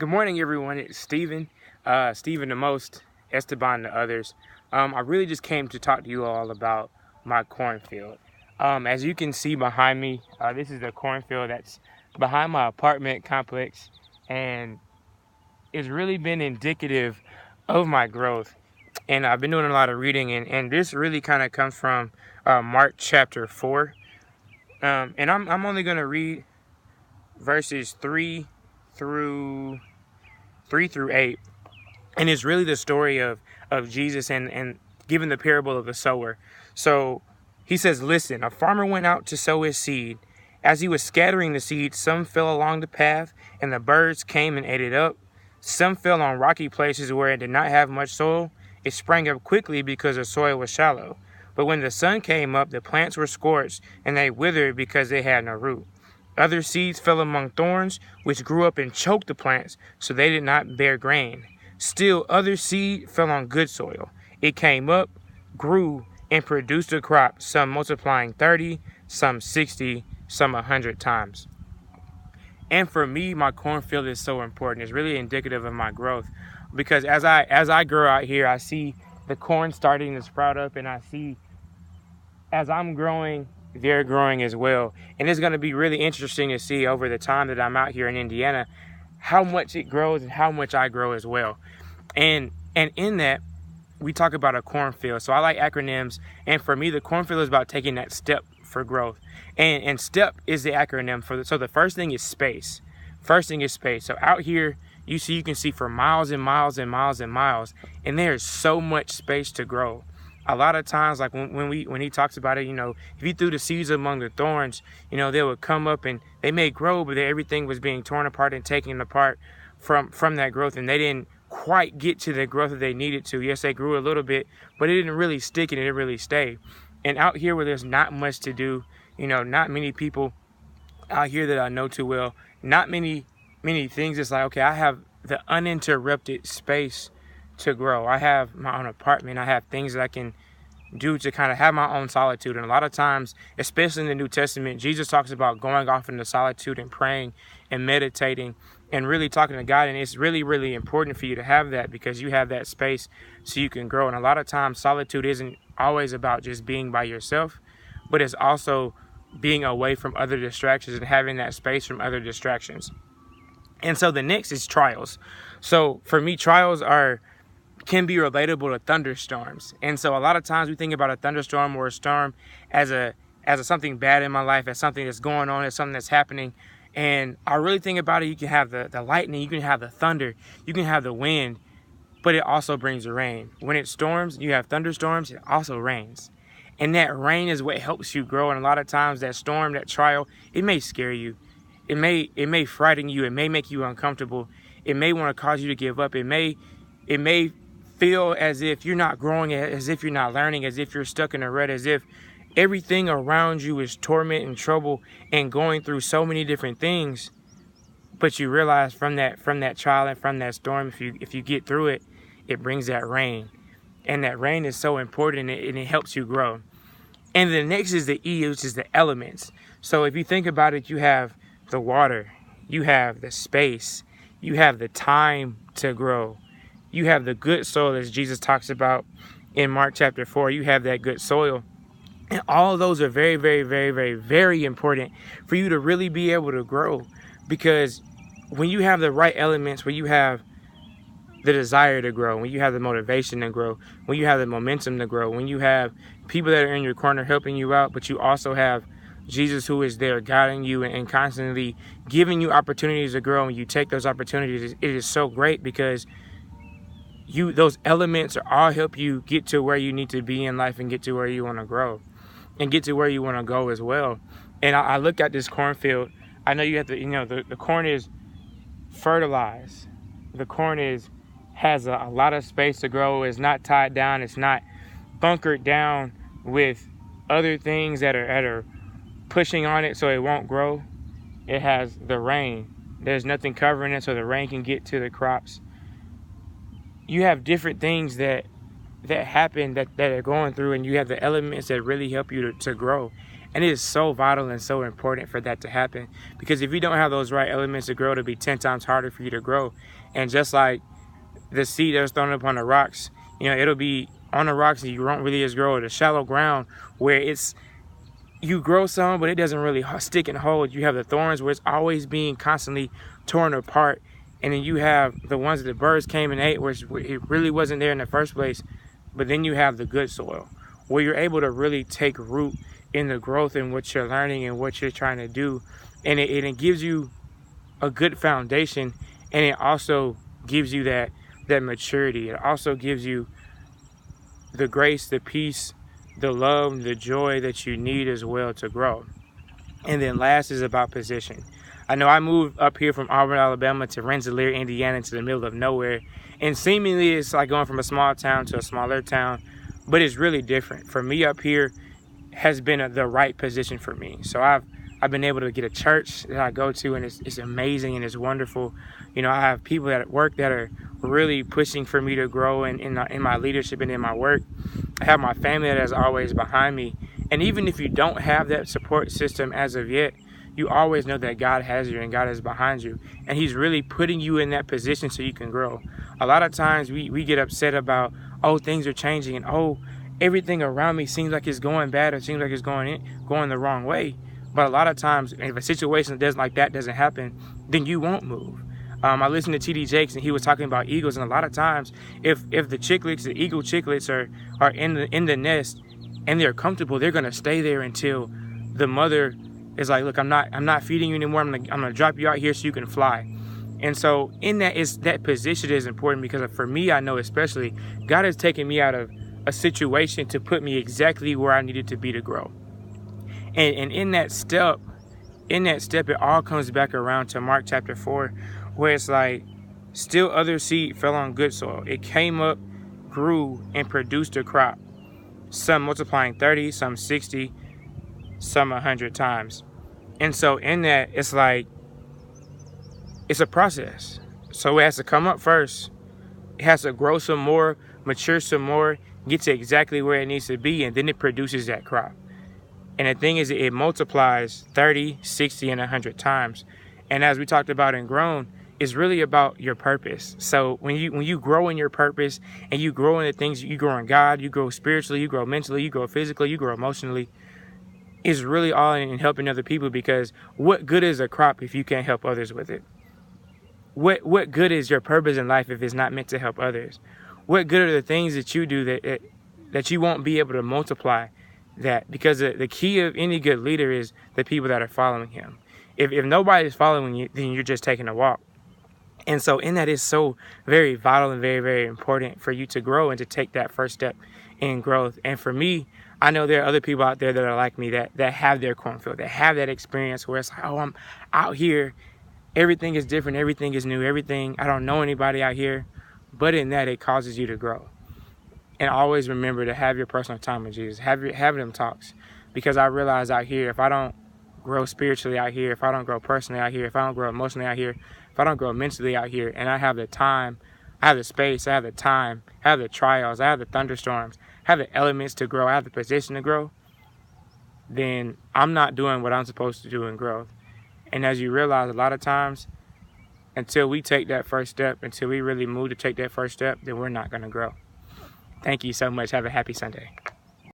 Good morning, everyone. It's Stephen, Stephen the most, Esteban the others. I really just came to talk to you all about my cornfield. As you can see behind me, this is the cornfield that's behind my apartment complex, and it's really been indicative of my growth. And I've been doing a lot of reading, and this really kind of comes from Mark chapter 4. And I'm only going to read verses 3 through 8, and it's really the story of Jesus and given the parable of the sower. So he says, listen, a farmer went out to sow his seed. As he was scattering the seed, some fell along the path, and the birds came and ate it up. Some fell on rocky places where it did not have much soil. It sprang up quickly because the soil was shallow. But when the sun came up, the plants were scorched, and they withered because they had no root. Other seeds fell among thorns, which grew up and choked the plants, so they did not bear grain. Still, other seed fell on good soil. It came up, grew, and produced a crop, some multiplying 30, some 60, some 100 times. And for me, my cornfield is so important. It's really indicative of my growth, because as I grow out here, I see the corn starting to sprout up, and I see as I'm growing, they're growing as well. And it's going to be really interesting to see over the time that I'm out here in Indiana how much it grows and how much I grow as well. And in that, we talk about a cornfield. So I like acronyms, and for me, the cornfield is about taking that step for growth. And STEP is the acronym for so the first thing is space. First thing is space. So out here, you can see for miles and miles and miles and miles, and there's so much space to grow. A lot of times, like when he talks about it, if you threw the seeds among the thorns, they would come up and they may grow, but everything was being torn apart and taken apart from that growth, and they didn't quite get to the growth that they needed to. Yes, they grew a little bit, but it didn't really stick and it didn't really stay. And out here where there's not much to do, not many people out here that I know too well, not many things. It's like, okay, I have the uninterrupted space to grow. I have my own apartment. I have things that I can do to kind of have my own solitude. And a lot of times, especially in the New Testament, Jesus talks about going off into solitude and praying and meditating and really talking to God. And it's really, really important for you to have that, because you have that space so you can grow. And a lot of times, solitude isn't always about just being by yourself, but it's also being away from other distractions and having that space from other distractions. And so the next is trials. So for me, trials can be relatable to thunderstorms. And so a lot of times we think about a thunderstorm or a storm as a something bad in my life, as something that's going on, as something that's happening. And I really think about it, you can have the lightning, you can have the thunder, you can have the wind, but it also brings the rain. When it storms, you have thunderstorms, it also rains. And that rain is what helps you grow. And a lot of times that storm, that trial, it may scare you. It may frighten you. It may make you uncomfortable. It may want to cause you to give up. It may feel as if you're not growing, as if you're not learning, as if you're stuck in a rut, as if everything around you is torment and trouble and going through so many different things. But you realize from that trial and from that storm, if you get through it, it brings that rain. And that rain is so important, and it helps you grow. And the next is the E, which is the elements. So if you think about it, you have the water, you have the space, you have the time to grow. You have the good soil, as Jesus talks about in Mark chapter 4. You have that good soil. And all of those are very, very, very, very, very important for you to really be able to grow. Because when you have the right elements, when you have the desire to grow, when you have the motivation to grow, when you have the momentum to grow, when you have people that are in your corner helping you out, but you also have Jesus who is there guiding you and constantly giving you opportunities to grow, and you take those opportunities, it is so great, because those elements all help you get to where you need to be in life and get to where you want to grow and get to where you want to go as well. And I look at this cornfield. I know you have to, the corn is fertilized. The corn has a lot of space to grow. It's not tied down. It's not bunkered down with other things that are pushing on it so it won't grow. It has the rain. There's nothing covering it so the rain can get to the crops. You have different things that happen that are going through, and you have the elements that really help you to grow. And it is so vital and so important for that to happen, because if you don't have those right elements to grow, it'll be 10 times harder for you to grow. And just like the seed that's thrown up on the rocks, it'll be on the rocks and you won't really just grow. The shallow ground where you grow some, but it doesn't really stick and hold. You have the thorns where it's always being constantly torn apart. And then you have the ones that the birds came and ate, where it really wasn't there in the first place. But then you have the good soil, where you're able to really take root in the growth and what you're learning and what you're trying to do. And it gives you a good foundation, and it also gives you that maturity. It also gives you the grace, the peace, the love, the joy that you need as well to grow. And then last is about position. I know I moved up here from Auburn, Alabama to Rensselaer, Indiana, into the middle of nowhere. And seemingly it's like going from a small town to a smaller town, but it's really different. For me, up here has been the right position for me. So I've been able to get a church that I go to, and it's amazing and it's wonderful. I have people at work that are really pushing for me to grow in my leadership and in my work. I have my family that is always behind me. And even if you don't have that support system as of yet, you always know that God has you and God is behind you. And he's really putting you in that position so you can grow. A lot of times we get upset about, things are changing, and everything around me seems like it's going bad, or seems like it's going the wrong way. But a lot of times, if a situation like that doesn't happen, then you won't move. I listened to T.D. Jakes, and he was talking about eagles. And a lot of times, if the chicklets, the eagle chicklets, are in the nest and they're comfortable, they're gonna stay there until the mother is like, "Look, I'm not feeding you anymore. I'm gonna drop you out here so you can fly." And so in that position is important, because for me, I know especially, God has taken me out of a situation to put me exactly where I needed to be to grow. And in that step, it all comes back around to Mark chapter 4, where it's like, still other seed fell on good soil. It came up, grew, and produced a crop. Some multiplying 30, some 60, some 100 times. And so in that, it's like, it's a process. So it has to come up first. It has to grow some more, mature some more, get to exactly where it needs to be, and then it produces that crop. And the thing is, it multiplies 30, 60, and 100 times. And as we talked about in Grown, it's really about your purpose. So when you grow in your purpose, and you grow in the things, you grow in God, you grow spiritually, you grow mentally, you grow physically, you grow emotionally, it's really all in helping other people. Because what good is a crop if you can't help others with it? What good is your purpose in life if it's not meant to help others? What good are the things that you do that you won't be able to multiply that? Because the key of any good leader is the people that are following him. If nobody's following you, then you're just taking a walk. And so in that, is so very vital and very, very important for you to grow and to take that first step in growth. And for me, I know there are other people out there that are like me, that have their cornfield, that have that experience where it's like, I'm out here, everything is different, everything is new, I don't know anybody out here. But in that, it causes you to grow. And always remember to have your personal time with Jesus. Have them talks. Because I realize out here, if I don't grow spiritually out here, if I don't grow personally out here, if I don't grow emotionally out here, if I don't grow mentally out here, and I have the time, I have the space, I have the time, I have the trials, I have the thunderstorms, I have the elements to grow, I have the position to grow, then I'm not doing what I'm supposed to do in growth. And as you realize, a lot of times, until we take that first step, until we really move to take that first step, then we're not going to grow. Thank you so much. Have a happy Sunday.